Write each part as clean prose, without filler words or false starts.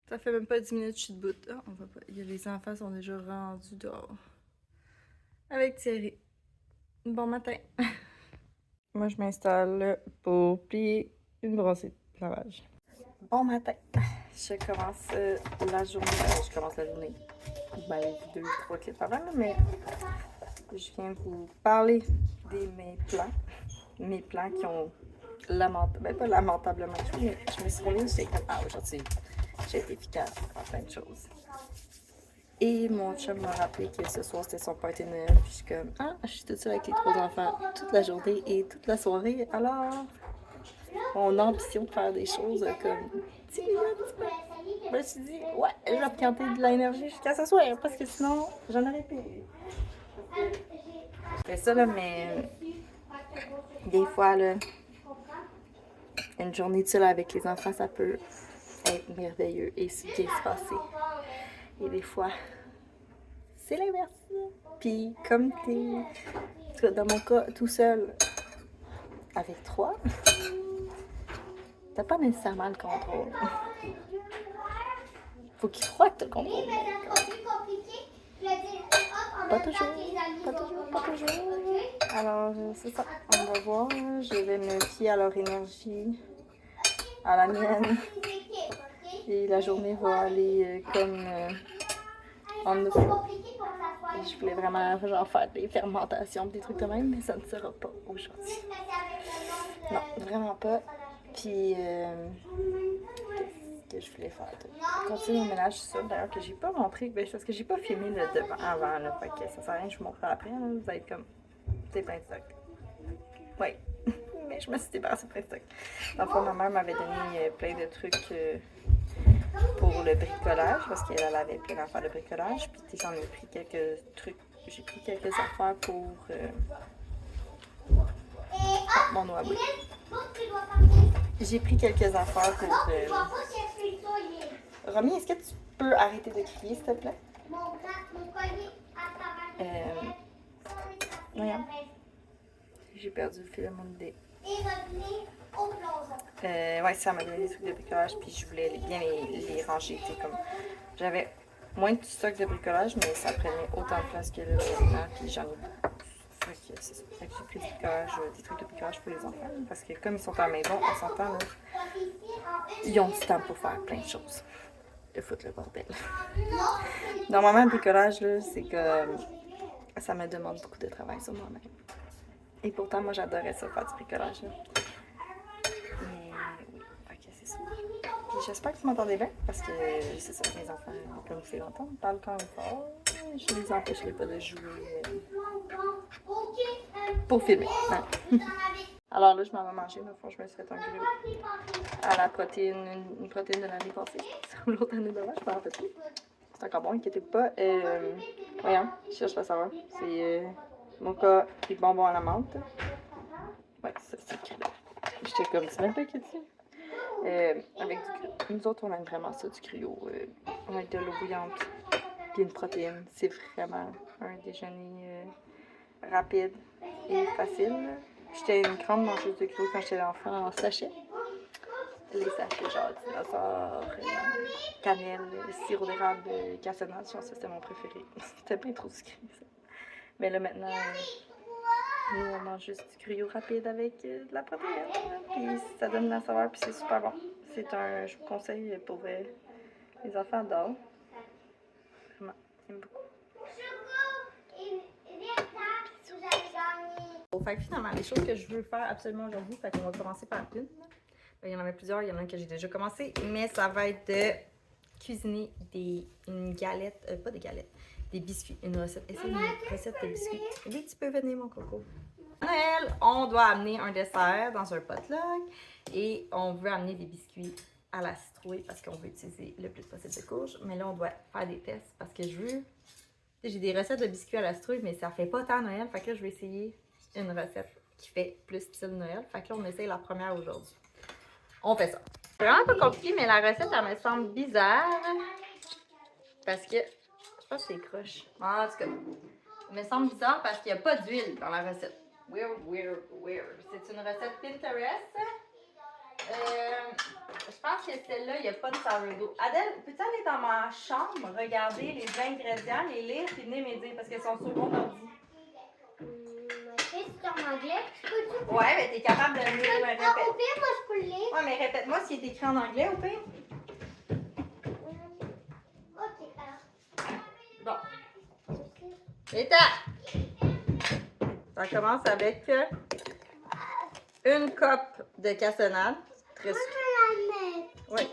Ça fait même pas 10 minutes que je suis debout. Ah, on va pas. Les enfants sont déjà rendus dehors. Avec Thierry. Bon matin. Moi, je m'installe pour plier une brossée de lavage. Bon matin. Je commence la journée. Je commence la journée. Ben, 2-3 clips avant, là, mais je viens vous parler de mes plans. Mes plans qui ont ben pas lamentablement tout, mais je me suis remise, j'étais comme, ah, aujourd'hui, j'ai été efficace en plein de choses. Et mon chum m'a rappelé que ce soir, c'était son party de Noël. Puis je suis comme, ah, je suis toute seule avec les 3 enfants toute la journée et toute la soirée. Alors, on a ambition de faire des choses comme 10 minutes. Je me suis dit, ouais, je vais recanter de l'énergie jusqu'à ce soir parce que sinon, j'en aurais plus. Je fais ça, là, mais des fois, là, une journée de seule avec les enfants, ça peut être merveilleux et bien se passer. Et des fois, c'est l'inverse. Puis comme t'es, dans mon cas, tout seul, avec 3, t'as pas nécessairement le contrôle. Faut qu'ils croient que t'as le contrôle. Pas toujours, pas toujours, pas toujours. Alors, c'est ça, on va voir. Je vais me fier à leur énergie, à la mienne. Et la journée va aller comme en nous. Je voulais vraiment genre faire des fermentations, des trucs de même, mais ça ne sera pas aujourd'hui. Non, vraiment pas. Puis, qu'est-ce que je voulais faire? Continuer mon ménage, c'est ça. D'ailleurs, que j'ai pas montré, ben, parce que j'ai pas filmé le devant avant, là. Fait que ça sert à rien, je vous montrerai après. Là, vous allez être comme, c'est plein de stock. Oui, mais je me suis débarrassée de plein de stock. Dans le fond, ma mère m'avait donné plein de trucs pour le bricolage, parce qu'elle avait plein d'affaires de bricolage. Puis, j'en ai pris quelques trucs. J'ai pris quelques affaires pour mon noix. J'ai pris quelques affaires pour. Romy, est-ce que tu peux arrêter de crier, s'il te plaît? Voyons. J'ai perdu le fil de mon idée. Ouais, ça m'a donné des trucs de bricolage, puis je voulais bien les ranger. Comme j'avais moins de stock de bricolage, mais ça prenait autant de place que là maintenant, puis j'en ai beaucoup. Fait que c'est ça. Fait que j'ai pris des trucs de bricolage pour les enfants, parce que comme ils sont à la maison, on s'entend, là, ils ont du temps pour faire plein de choses. De foutre le bordel. Normalement, le bricolage, là, c'est que ça me demande beaucoup de travail sur moi-même. Et pourtant, moi, j'adorais ça, faire du bricolage, là. Mais oui, ok, c'est ça. Puis j'espère que vous m'entendez bien, parce que c'est ça, mes enfants, comme vous pouvez l'entendre, parlent quand même fort. Je les empêcherai pas de jouer pour filmer. Hein. Alors là, je m'en vais manger. Dans le fond, je me suis fait un grill à la protéine, une protéine de l'année passée. L'autre année d'avant, je m'en rappelle plus. C'est encore bon, inquiétez-vous pas. Voyons, je cherche à savoir. C'est mon cas, des bonbons à la menthe. Ouais, ça, c'est écrit là. J'étais comme, c'est même pas écrit dessus. Avec du cryo. Nous autres, on aime vraiment ça, du cryo. Avec de l'eau bouillante, puis une protéine. C'est vraiment un déjeuner rapide et facile. J'étais une grande mangeuse de cryo quand j'étais enfant en sachet. Les sachets genre dinosaures, cannelle, sirop d'érable, cassonade, je pense que c'était mon préféré. C'était pas trop sucré, ça. Mais là, maintenant, nous, on mange juste du cryo rapide avec de la protéine. Puis ça donne de la saveur, puis c'est super bon. Je vous conseille pour les enfants adorent. Vraiment, j'aime beaucoup. Bon, fait que finalement, les choses que je veux faire absolument aujourd'hui, fait qu'on va commencer par une. Il y en avait plusieurs, il y en a une que j'ai déjà commencé, mais ça va être de cuisiner une galette, pas des galettes, des biscuits, une recette. Essayez une recette de biscuits. Oui, tu peux venir, mon coco. À Noël, on doit amener un dessert dans un potluck et on veut amener des biscuits à la citrouille parce qu'on veut utiliser le plus possible de courge. Mais là, on doit faire des tests parce que je veux. J'ai des recettes de biscuits à la citrouille, mais ça fait pas tant Noël. Fait que là, je vais essayer une recette qui fait plus style Noël. Fait que là, on essaye la première aujourd'hui. On fait ça. C'est vraiment pas compliqué, mais la recette, elle me semble bizarre. Parce que, je pense que c'est croche. En tout cas, elle me semble bizarre parce qu'il n'y a pas d'huile dans la recette. Weird. C'est une recette Pinterest. Je pense que celle-là, il n'y a pas de sourdough. Adèle, peux-tu aller dans ma chambre, regarder les ingrédients, les lire, puis venir m'aider parce qu'elles sont sur mon ordi. C'est en anglais. Ouais, mais t'es capable de venir me répéter. Au pire, moi, je peux le lire. Ouais, mais répète-moi ce qui est écrit en anglais, au pire. Ok, alors. Bon. Étape! Ça commence avec une coupe de cassonade. Moi, je la mets. Oui.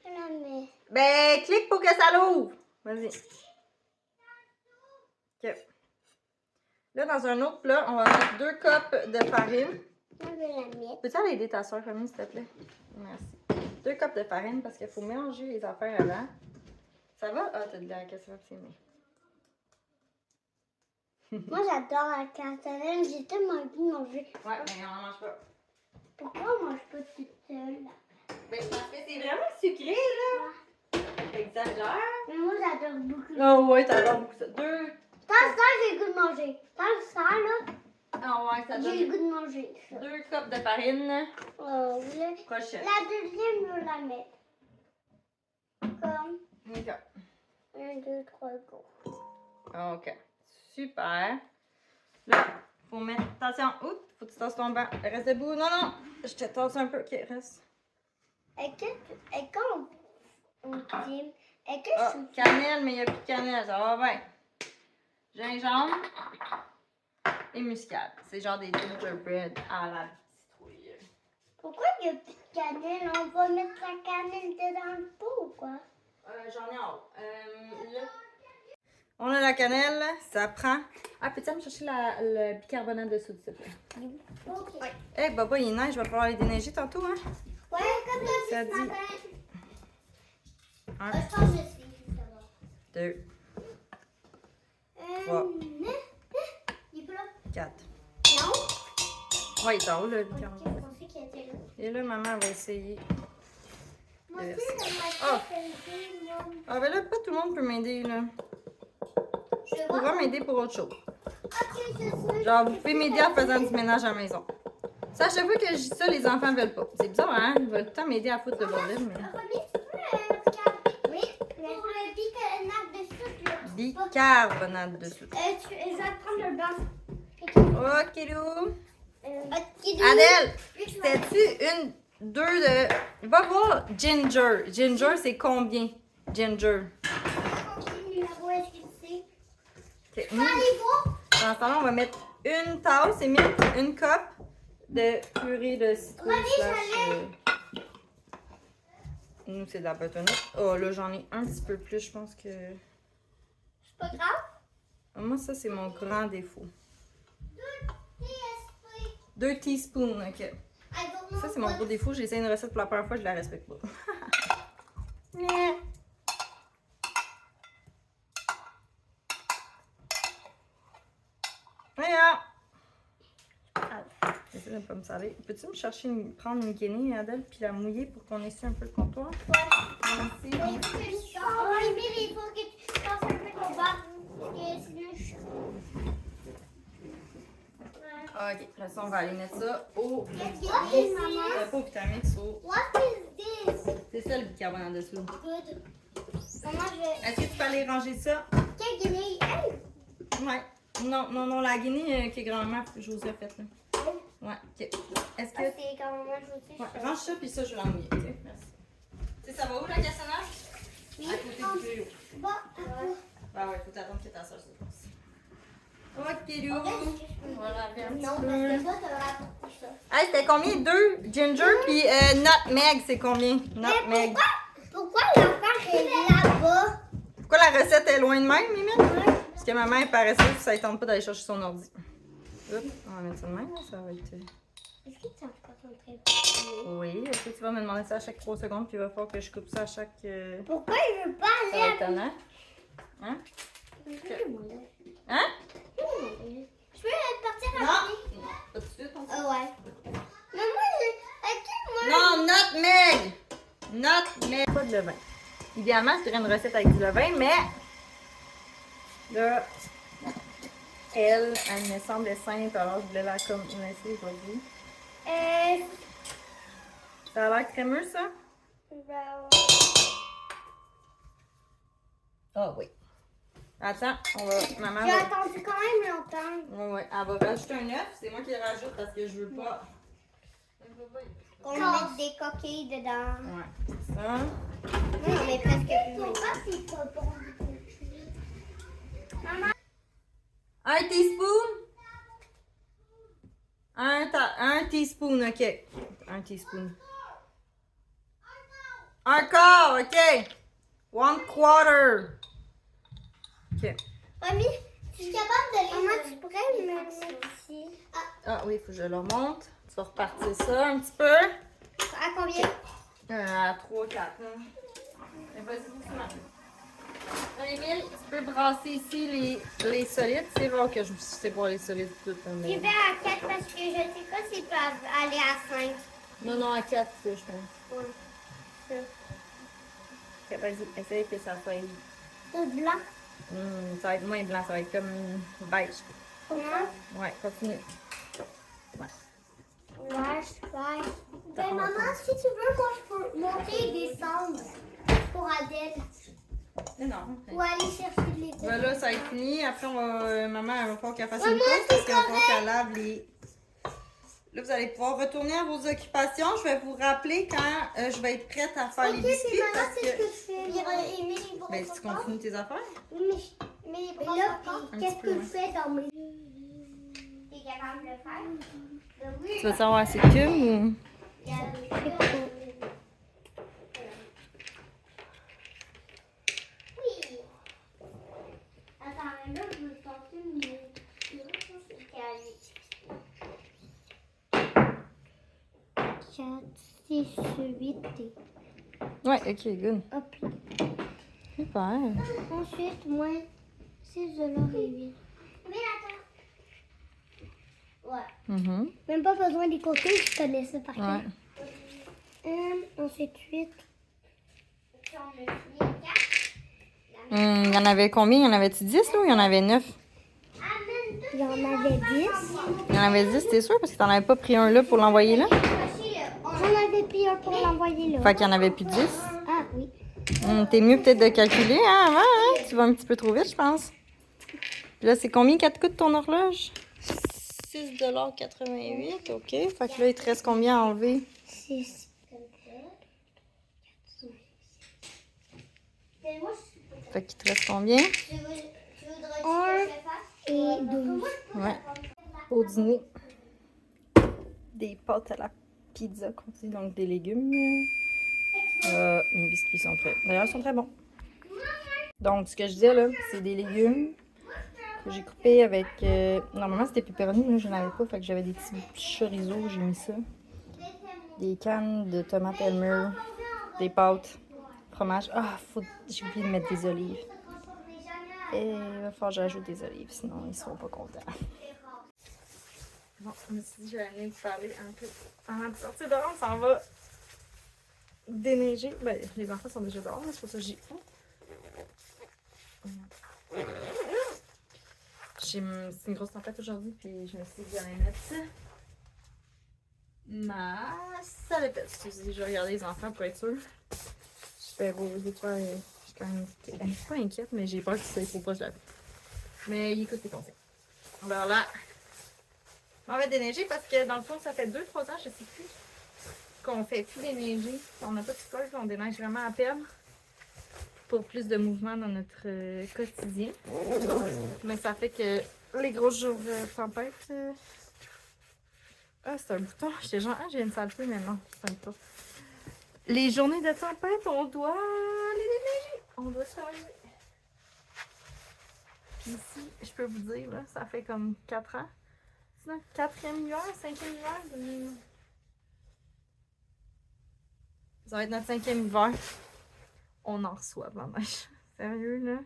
Je la mets. Ben, clique pour que ça l'ouvre. Vas-y. OK. Là, dans un autre plat, on va mettre 2 cupes de farine. Moi, je vais la mettre. Peux-tu aller aider ta soeur, Camille, s'il te plaît? Merci. 2 cupes de farine parce qu'il faut mélanger les affaires avant. Ça va? Ah, t'as de la cassonade, c'est mieux. Moi, j'adore la cassonade. J'ai tellement envie de manger. Ouais, mais on n'en mange pas. Pourquoi on mange pas toute seule? Ben, parce que c'est vraiment sucré, là. T'exagères. Mais moi, j'adore beaucoup. Oh, ouais, t'adores beaucoup ça. 2. Tant ça, j'ai le goût de manger. Tant ça, là, Ah, ouais, ça j'ai le donne goût de manger. 2 cupes de farine. Oh, Prochaine. la deuxième, je vais la mettre. Comme OK. 1, 2, 3, go. OK. Super. Là, faut mettre... Attention. Oups, faut que tu tasses ton banc. Reste debout. Non, non. Je te tasse un peu. OK, reste. Et quand on dit... Et que Ah, cannelle, mais il n'y a plus de cannelle. Ça va bien. Gingembre et muscade. C'est genre des gingerbread à la citrouille. Pourquoi il n'y a plus de cannelle? On va mettre la cannelle dedans le pot ou quoi? J'en ai hâte. Là. On a la cannelle, ça prend. Ah, peux-tu aller me chercher le bicarbonate de soude, s'il te plaît? Ok. Ouais, Hey, Baba, il neige, je vais pouvoir aller déneiger tantôt, hein? comme Ça dit dit. ce matin. 1, Je pense que je suis justement. 2, 3, Il est pas là? 4. Non? Ouais, il est en haut, le Ok, bicarbonate. je pensais qu'il était là. Et là, maman va essayer. Moi aussi, Yes. je Ah. m'appelle Ah, ben là, pas tout le monde peut m'aider, là. Je Tu pourras m'aider pour autre chose. Ok, je suis. Genre, vous pouvez m'aider en faisant du ménage à la maison. Ça, à chaque fois que je dis ça, les enfants veulent pas. C'est bizarre, hein? Ils veulent tout le temps m'aider à foutre le bordel, mais... Remis, tu peux regarder? Oui. Pour le bicarbonate de soude, là. Bicarbonate de soude. Je vais prendre le blanc. Ok, Lou. Ok, Adèle, c'était-tu une, 2 de... Va voir Ginger. Ginger, c'est combien? Ginger. numéro, est-ce que c'est? Ok. Allez, voir. Dans ce temps-là, on va mettre une tasse, c'est mieux, une coupe de purée de citrouille. Nous, c'est de la butternut. Oh, là, j'en ai un petit peu plus, je pense que... C'est pas grave. Moi, ça, c'est mon grand défaut. 2 2 teaspoons, ok. Ça, c'est mon gros défaut. J'ai essayé une recette pour la première fois, je la respecte pas. Regarde! J'essaie de ne pas me saler. Peux-tu me chercher, prendre une guinée, Adèle, puis la mouiller pour qu'on essuie un peu le comptoir? Merci. Il faut que tu passes un peu ton bas. Parce que sinon, je suis. Ok, là, ça, on va aller mettre ça au... Qu'est-ce maman? Pas au Vitamix, au... What is this? C'est ça, le bicarbonate de soude. Good. Maman, je vais. Est-ce que tu peux aller ranger ça? Quelle guinée? Hey! Ouais. Non, non, non, la guinée que grand-maman Josée a faite, là. Ouais, ok. Est-ce que... C'est quand maman joue aussi. Ouais, range ça, puis ça, je vais l'envoyer. Ok, merci. Tu sais, ça va où, la cassonade? Oui. À côté du tuyau. Bon, Ben ouais, faut t'attendre que ta soeur se passe. Ok, Lou. Voilà, bien un petit non, peu. parce que toi, t'auras apporté ça. Hey, c'était combien? 2 ginger, puis nutmeg, c'est combien? Nutmeg. Pourquoi l'affaire est là-bas? Pourquoi la recette est loin de même, Mimine? Parce que ma mère est paresseuse, ça ne tente pas d'aller chercher son ordi. Oups, on va mettre ça de même, là, ça va être... Est-ce que tu as concentré? Oui, est-ce que tu vas me demander ça à chaque 3 secondes, puis il va falloir que je coupe ça à chaque... Pourquoi il veut pas Ça va aller être tannant. Hein? Hein? Je peux partir Non! après? Pas tout de suite, on Ouais. Mais moi, moi. Non, nutmeg! Nutmeg! Pas de levain. Idéalement, je ferais une recette avec du levain, mais... Là... Elle me semblait simple, alors je voulais la comme laisser aujourd'hui. Ça a l'air crémeux, ça? Ah oui. Attends, on va. Maman J'ai va. attendu quand même longtemps. Ouais, ouais. Elle va rajouter un œuf. C'est moi qui le rajoute parce que je veux pas. Qu'on mette des coquilles dedans. Ouais, c'est ça. Oui, on est presque plus. C'est pas bon. Maman. Un teaspoon? Un teaspoon, ok. Un teaspoon. Un quart, ok. 1/4. Ok. Mamie, tu es capable de les... Maman, tu pourrais me mettre ici. Ah oui, il faut que je le remonte. Tu vas repartir ça un petit peu. À combien? À 3, 4. Vas-y, doucement. Émile, tu peux brasser ici les solides. C'est vrai que je sais pas les solides toutes. J'y vais à 4 parce que je sais pas s'il peut aller à 5. Non, à 4, je pense. Ouais. Ok, vas-y, essaye que ça soit. Tout blanc. Ça va être moins blanc, ça va être comme beige. Non. Ouais, continue. Ouais. Ben, maman, si tu veux, moi, je peux monter et descendre pour Adèle. Non. Ou aller chercher de l'été. Ben là, ça va être fini. Après, maman, elle va falloir qu'elle fasse Maman, une pause parce c'est qu'il va falloir qu'elle lave les. Là, vous allez pouvoir retourner à vos occupations. Je vais vous rappeler quand je vais être prête à faire les biscuits. Maman, Parce c'est ce que. que tu fais. Émile, il Ben, tu continues tes affaires? Mais là, qu'est-ce que peu, tu fais dans mes... T'es capable de le faire? Oui. Tu veux savoir c'est que ou. Oui. Attends, mais là, je veux sortir une minute. 4, 6, 8. Ouais, ok, good. Hop. Super. Ensuite, moins 6 $ et 8. Mais attends. Ouais. Même pas besoin d'y compter, je connais ça par cœur. Ensuite, 8. Il y en avait combien? Il y en avait-tu 10 là ou il y en avait 9? Il y en avait 10. Il y en avait 10, t'es sûr? Parce que t'en avais pas pris un là pour l'envoyer là? J'en avais pris un pour l'envoyer là. Fait qu'il y en avait plus 10. Ah oui. T'es mieux peut-être de calculer hein, avant, hein? Tu vas un petit peu trop vite, je pense. Puis là, c'est combien qu'elle te coûte ton horloge? 6,88 $, ok. Fait que là, il te reste combien à enlever? 6. Fait qu'il te reste combien? 1 et 12. Ouais. Au dîner, des pâtes à la pizza, qu'on dit, donc des légumes. Mes biscuits sont prêts. D'ailleurs, ils sont très bons. Donc, ce que je disais là, c'est des légumes que j'ai coupés avec. Normalement, c'était pepperoni, mais là, je n'en avais pas. Fait que j'avais des petits chorizo, j'ai mis ça. Des cannes de tomates Elmer, des pâtes, fromage. Ah, j'ai oublié de mettre des olives. Et il va falloir que j'ajoute des olives, sinon ils seront pas contents. Bon, je me suis dit que j'allais venir vous parler un peu. Avant de sortir dehors, on s'en va déneiger. Ben, les enfants sont déjà dehors, c'est pour ça que j'y fais. C'est une grosse tempête aujourd'hui, puis je me suis dit que j'allais mettre ma salopette. Je vais regarder les enfants pour être sûre. Je fais des fois, je suis quand même pas inquiète, mais j'ai peur que ça faut pas que je la fais. Mais il écoute les conseils. Alors là, on va déneiger parce que dans le fond, ça fait 2-3 ans, je sais plus, qu'on fait plus déneiger. On n'a pas de sol, on déneige vraiment à peine pour plus de mouvement dans notre quotidien. Mais ça fait que les grosses jours de tempête. Ah, c'est un bouton. J'étais genre, ah, j'ai une saleté, mais non, c'est un bouton. Les journées de tempête, on doit les déneiger. On doit se faire. Puis ici, je peux vous dire, là, ça fait comme 4 ans. C'est notre 4e hiver, 5e hiver. Ça va être notre 5e hiver. On en reçoit de la neige. Sérieux, là?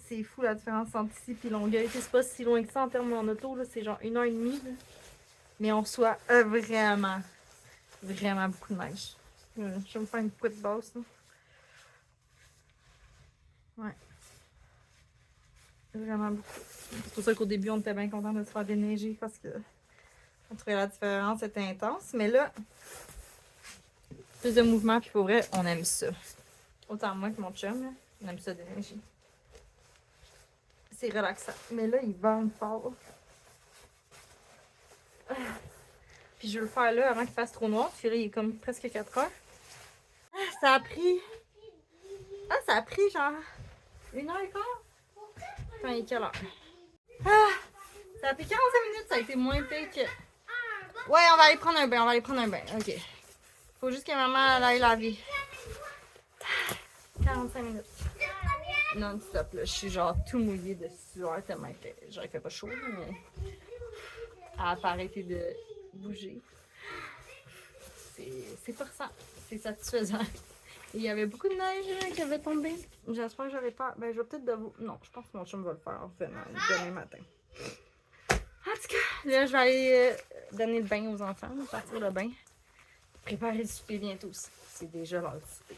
C'est fou la différence entre ici et Longueuil. C'est pas si loin que ça en termes en auto, là. C'est genre 1h30. Là. Mais on reçoit vraiment beaucoup de neige. Je vais me faire une couette basse, là. Ouais. Vraiment beaucoup. C'est pour ça qu'au début, on était bien contents de se faire déneiger parce que On trouvait la différence était intense, mais là, plus de mouvement, puis pour vrai, on aime ça. Autant moi que mon chum, là, on aime ça d'énergie. C'est relaxant. Mais là, il vente fort. Puis je veux le faire là avant qu'il fasse trop noir, parce que là, il est comme presque 4 heures. Ça a pris... ça a pris genre 1h15. Enfin, il est quelle heure? Ça a pris 45 minutes, ça a été moins pire que... Ouais, on va aller prendre un bain, ok. Faut juste que maman elle aille laver. 45 minutes. Non-stop, là. Je suis genre tout mouillée de sueur tellement que j'aurais fait pas chaud, mais... Elle a pas arrêté de bouger. C'est forçant, c'est satisfaisant. Il y avait beaucoup de neige qui avait tombé. J'espère que j'aurais pas... Ben, je vais peut-être devoir... Non, je pense que mon chum va le faire en fait, demain matin. En tout cas, là, je vais aller donner le bain aux enfants, partir le bain. Préparer le souper bientôt aussi. C'est déjà l'heure du souper.